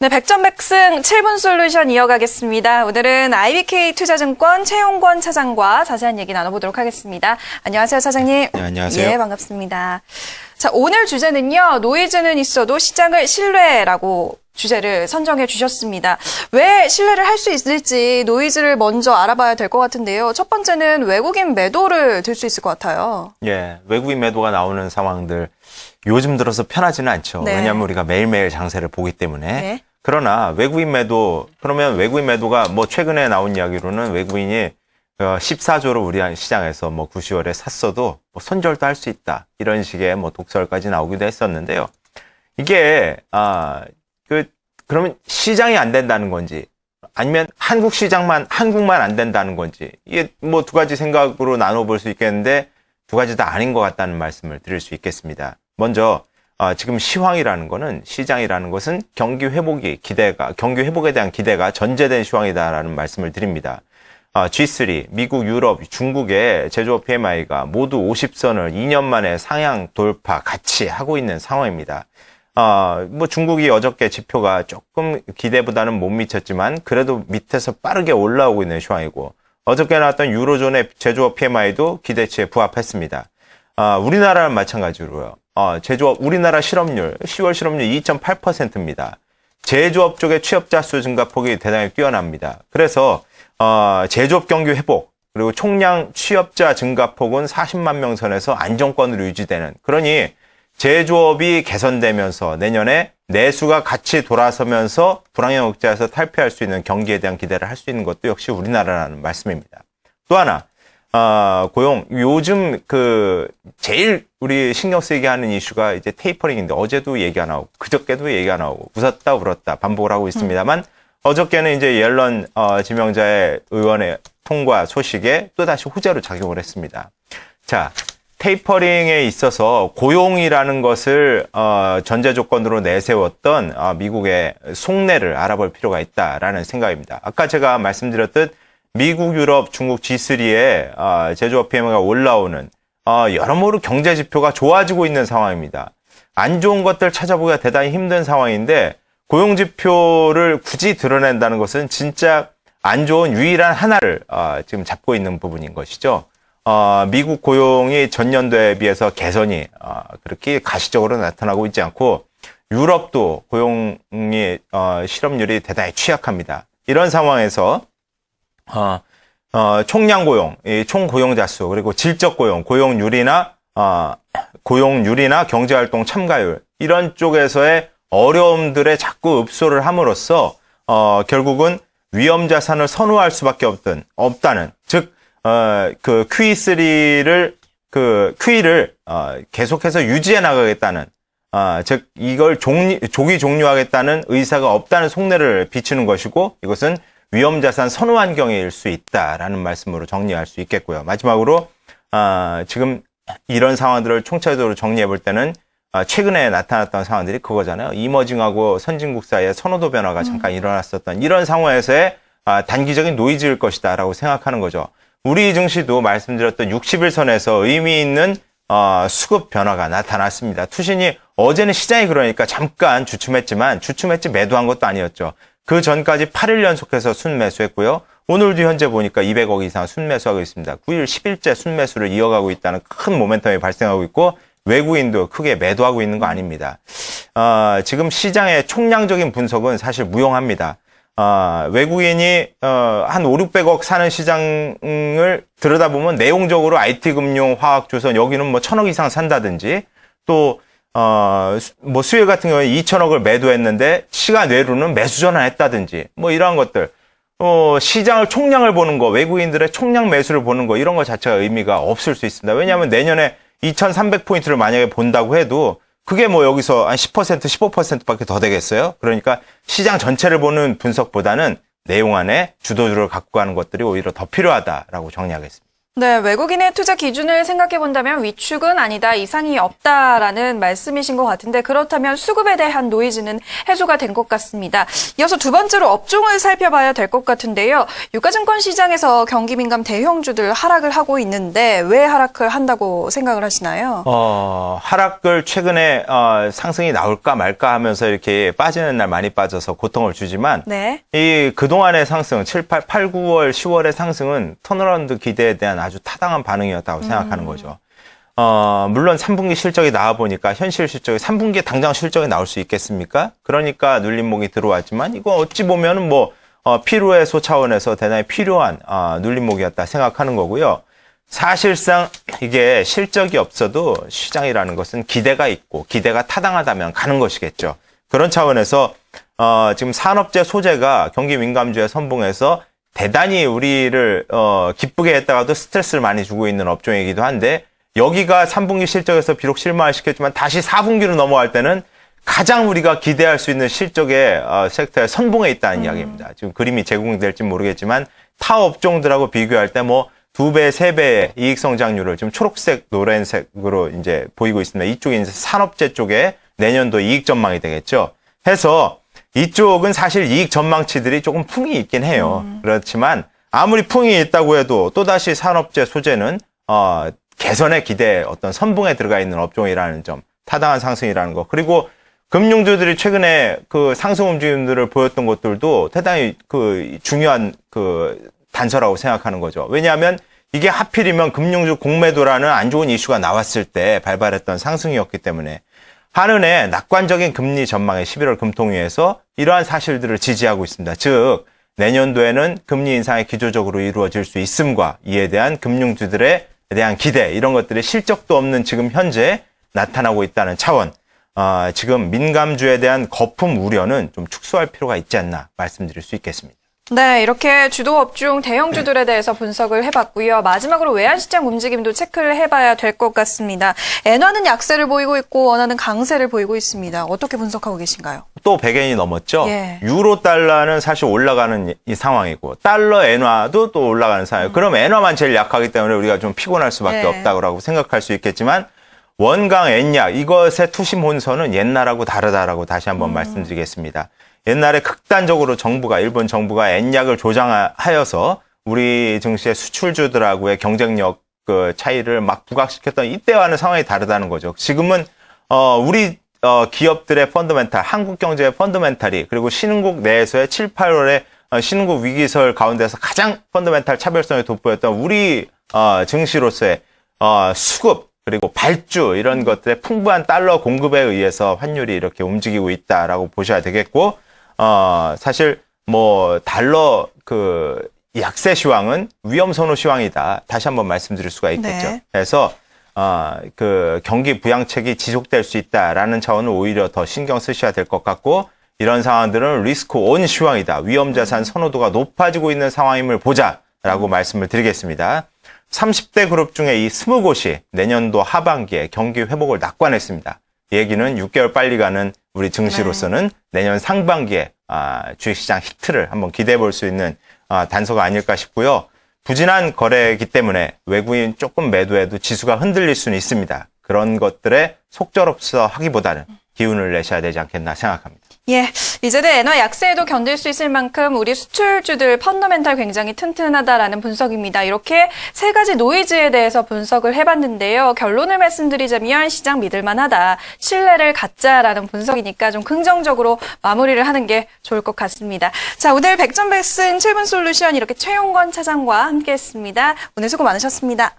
네, 백전백승 7분 솔루션 이어가겠습니다. 오늘은 IBK 투자증권 최용권 차장과 자세한 얘기 나눠보도록 하겠습니다. 안녕하세요, 차장님. 네, 안녕하세요. 예, 반갑습니다. 자, 오늘 주제는요, 노이즈는 있어도 시장을 신뢰라고 주제를 선정해 주셨습니다. 왜 신뢰를 할 수 있을지 노이즈를 먼저 알아봐야 될 것 같은데요. 첫 번째는 외국인 매도를 들 수 있을 것 같아요. 예, 외국인 매도가 나오는 상황들 요즘 들어서 편하지는 않죠. 네. 왜냐하면 우리가 매일매일 장세를 보기 때문에. 네. 그러나 외국인 매도, 그러면 외국인 매도가 뭐 최근에 나온 이야기로는 외국인이 14조로 우리 시장에서 뭐 9, 10월에 샀어도 뭐 손절도 할 수 있다. 이런 식의 뭐 독설까지 나오기도 했었는데요. 이게, 그러면 시장이 안 된다는 건지, 아니면 한국만 안 된다는 건지, 이게 뭐 두 가지 생각으로 나눠볼 수 있겠는데, 두 가지 다 아닌 것 같다는 말씀을 드릴 수 있겠습니다. 먼저, 지금 시황이라는 거는, 시장이라는 것은 경기 회복에 대한 기대가 전제된 시황이다라는 말씀을 드립니다. G3, 미국, 유럽, 중국의 제조업 PMI가 모두 50선을 2년 만에 상향 돌파 같이 하고 있는 상황입니다. 뭐 중국이 어저께 지표가 조금 기대보다는 못 미쳤지만 그래도 밑에서 빠르게 올라오고 있는 시황이고, 어저께 나왔던 유로존의 제조업 PMI도 기대치에 부합했습니다. 우리나라는 마찬가지로요. 제조업, 우리나라 실업률, 10월 실업률 2.8%입니다. 제조업 쪽의 취업자 수 증가폭이 대단히 뛰어납니다. 그래서, 제조업 경기 회복, 그리고 총량 취업자 증가폭은 40만 명 선에서 안정권으로 유지되는, 그러니 제조업이 개선되면서 내년에 내수가 같이 돌아서면서 불황형 억제에서 탈피할 수 있는 경기에 대한 기대를 할 수 있는 것도 역시 우리나라라는 말씀입니다. 또 하나, 고용, 요즘 제일 우리 신경 쓰이게 하는 이슈가 이제 테이퍼링인데, 어제도 얘기가 나오고, 그저께도 얘기가 나오고, 웃었다 울었다 반복을 하고 있습니다만, 어저께는 이제 옐런, 지명자의 의원의 통과 소식에 또다시 호재로 작용을 했습니다. 자, 테이퍼링에 있어서 고용이라는 것을 전제 조건으로 내세웠던 미국의 속내를 알아볼 필요가 있다라는 생각입니다. 아까 제가 말씀드렸듯 미국, 유럽, 중국 G3의 제조업 PMI가 올라오는 여러모로 경제 지표가 좋아지고 있는 상황입니다. 안 좋은 것들 찾아보기가 대단히 힘든 상황인데, 고용 지표를 굳이 드러낸다는 것은 진짜 안 좋은 유일한 하나를 지금 잡고 있는 부분인 것이죠. 미국 고용이 전년도에 비해서 개선이 그렇게 가시적으로 나타나고 있지 않고, 유럽도 고용이 실업률이 대단히 취약합니다. 이런 상황에서 총량 고용, 총 고용자 수, 그리고 질적 고용, 고용률이나 경제활동 참가율, 이런 쪽에서의 어려움들에 자꾸 읍소를 함으로써 결국은 위험 자산을 선호할 수밖에 없다는, 즉 QE3를 계속해서 유지해 나가겠다는, 즉 이걸 조기 종료하겠다는 의사가 없다는 속내를 비추는 것이고, 이것은 위험 자산 선호 환경일 수 있다라는 말씀으로 정리할 수 있겠고요. 마지막으로 지금 이런 상황들을 총체적으로 정리해 볼 때는 최근에 나타났던 상황들이 그거잖아요. 이머징하고 선진국 사이의 선호도 변화가 잠깐 일어났었던 이런 상황에서의 단기적인 노이즈일 것이다라고 생각하는 거죠. 우리 증시도 말씀드렸던 60일선에서 의미 있는 수급 변화가 나타났습니다. 투신이 어제는 시장이 그러니까 잠깐 주춤했지 매도한 것도 아니었죠. 그 전까지 8일 연속해서 순매수했고요. 오늘도 현재 보니까 200억 이상 순매수하고 있습니다. 9일, 10일째 순매수를 이어가고 있다는 큰 모멘텀이 발생하고 있고, 외국인도 크게 매도하고 있는 거 아닙니다. 지금 시장의 총량적인 분석은 사실 무용합니다. 외국인이 한 5, 600억 사는 시장을 들여다보면 내용적으로 IT, 금융, 화학, 조선, 여기는 뭐 1000억 이상 산다든지, 또 뭐 수혜 같은 경우에 2000억을 매도했는데 시간 외로는 매수 전환했다든지, 뭐 이러한 것들, 시장을 총량을 보는 거, 외국인들의 총량 매수를 보는 거, 이런 것 자체가 의미가 없을 수 있습니다. 왜냐하면 내년에 2300포인트를 만약에 본다고 해도 그게 뭐 여기서 한 10%, 15%밖에 더 되겠어요? 그러니까 시장 전체를 보는 분석보다는 내용 안에 주도주를 갖고 가는 것들이 오히려 더 필요하다라고 정리하겠습니다. 네, 외국인의 투자 기준을 생각해 본다면 위축은 아니다, 이상이 없다라는 말씀이신 것 같은데 그렇다면 수급에 대한 노이즈는 해소가 된 것 같습니다. 이어서 두 번째로 업종을 살펴봐야 될 것 같은데요. 유가증권 시장에서 경기 민감 대형주들 하락을 하고 있는데 왜 하락을 한다고 생각을 하시나요? 하락을 최근에 상승이 나올까 말까 하면서 이렇게 빠지는 날 많이 빠져서 고통을 주지만 네. 이 그동안의 상승 7, 8, 9월, 10월의 상승은 턴어라운드 기대에 대한 아주 타당한 반응이었다고 생각하는 거죠. 물론 3분기 실적이 나와 보니까 현실 실적이 3분기에 당장 실적이 나올 수 있겠습니까? 그러니까 눌림목이 들어왔지만 이거 어찌 보면은 필요해소 차원에서 대단히 필요한 눌림목이었다 생각하는 거고요. 사실상 이게 실적이 없어도 시장이라는 것은 기대가 있고 기대가 타당하다면 가는 것이겠죠. 그런 차원에서 지금 산업재 소재가 경기 민감주에 선봉해서 대단히 우리를 기쁘게 했다가도 스트레스를 많이 주고 있는 업종이기도 한데 여기가 3분기 실적에서 비록 실망을 시켰지만 다시 4분기로 넘어갈 때는 가장 우리가 기대할 수 있는 실적의 섹터에 선봉해 있다는 이야기입니다. 지금 그림이 제공될지 모르겠지만 타 업종들하고 비교할 때 2배, 3배의 이익 성장률을 지금 초록색, 노란색으로 이제 보이고 있습니다. 이쪽이 이제 산업재 쪽에 내년도 이익 전망이 되겠죠. 해서 이쪽은 사실 이익 전망치들이 조금 풍이 있긴 해요. 그렇지만 아무리 풍이 있다고 해도 또다시 산업재 소재는 개선의 기대에 어떤 선봉에 들어가 있는 업종이라는 점, 타당한 상승이라는 거. 그리고 금융주들이 최근에 그 상승 움직임들을 보였던 것들도 대단히 중요한 단서라고 생각하는 거죠. 왜냐하면 이게 하필이면 금융주 공매도라는 안 좋은 이슈가 나왔을 때 발발했던 상승이었기 때문에 한은의 낙관적인 금리 전망의 11월 금통위에서 이러한 사실들을 지지하고 있습니다. 즉 내년도에는 금리 인상이 기조적으로 이루어질 수 있음과 이에 대한 금융주들에 대한 기대 이런 것들이 실적도 없는 지금 현재 나타나고 있다는 차원 지금 민감주에 대한 거품 우려는 좀 축소할 필요가 있지 않나 말씀드릴 수 있겠습니다. 네, 이렇게 주도 업종 대형주들에 대해서 분석을 해봤고요. 마지막으로 외환시장 움직임도 체크를 해봐야 될 것 같습니다. 엔화는 약세를 보이고 있고 원화는 강세를 보이고 있습니다. 어떻게 분석하고 계신가요? 또 100엔이 넘었죠. 예. 유로 달러는 사실 올라가는 이 상황이고 달러 엔화도 또 올라가는 상황이에요. 그럼 엔화만 제일 약하기 때문에 우리가 좀 피곤할 수밖에 예. 없다고 생각할 수 있겠지만 원강 엔약 이것의 투심 혼선은 옛날하고 다르다라고 다시 한번 말씀드리겠습니다. 옛날에 극단적으로 일본 정부가 엔약을 조장하여서 우리 증시의 수출주들하고의 경쟁력 차이를 막 부각시켰던 이때와는 상황이 다르다는 거죠. 지금은 우리 기업들의 펀더멘탈, 한국 경제의 펀더멘탈이 그리고 신흥국 내에서의 7, 8월의 신흥국 위기설 가운데서 가장 펀더멘탈 차별성이 돋보였던 우리 증시로서의 수급 그리고 발주 이런 것들의 풍부한 달러 공급에 의해서 환율이 이렇게 움직이고 있다라고 보셔야 되겠고 사실 달러 약세 시황은 위험 선호 시황이다. 다시 한번 말씀드릴 수가 있겠죠. 네. 그래서 경기 부양책이 지속될 수 있다라는 차원을 오히려 더 신경 쓰셔야 될 것 같고 이런 상황들은 리스크 온 시황이다. 위험 자산 선호도가 높아지고 있는 상황임을 보자라고 말씀을 드리겠습니다. 30대 그룹 중에 이 20곳이 내년도 하반기에 경기 회복을 낙관했습니다. 이 얘기는 6개월 빨리 가는 우리 증시로서는 내년 상반기에 주식시장 히트를 한번 기대해 볼 수 있는 단서가 아닐까 싶고요. 부진한 거래이기 때문에 외국인 조금 매도해도 지수가 흔들릴 수는 있습니다. 그런 것들에 속절없어 하기보다는 기운을 내셔야 되지 않겠나 생각합니다. 예, 이제는 엔화 약세에도 견딜 수 있을 만큼 우리 수출주들 펀더멘탈 굉장히 튼튼하다라는 분석입니다. 이렇게 세 가지 노이즈에 대해서 분석을 해봤는데요. 결론을 말씀드리자면 시장 믿을만하다, 신뢰를 갖자라는 분석이니까 좀 긍정적으로 마무리를 하는 게 좋을 것 같습니다. 자, 오늘 백전백승 7분 솔루션 이렇게 최용건 차장과 함께했습니다. 오늘 수고 많으셨습니다.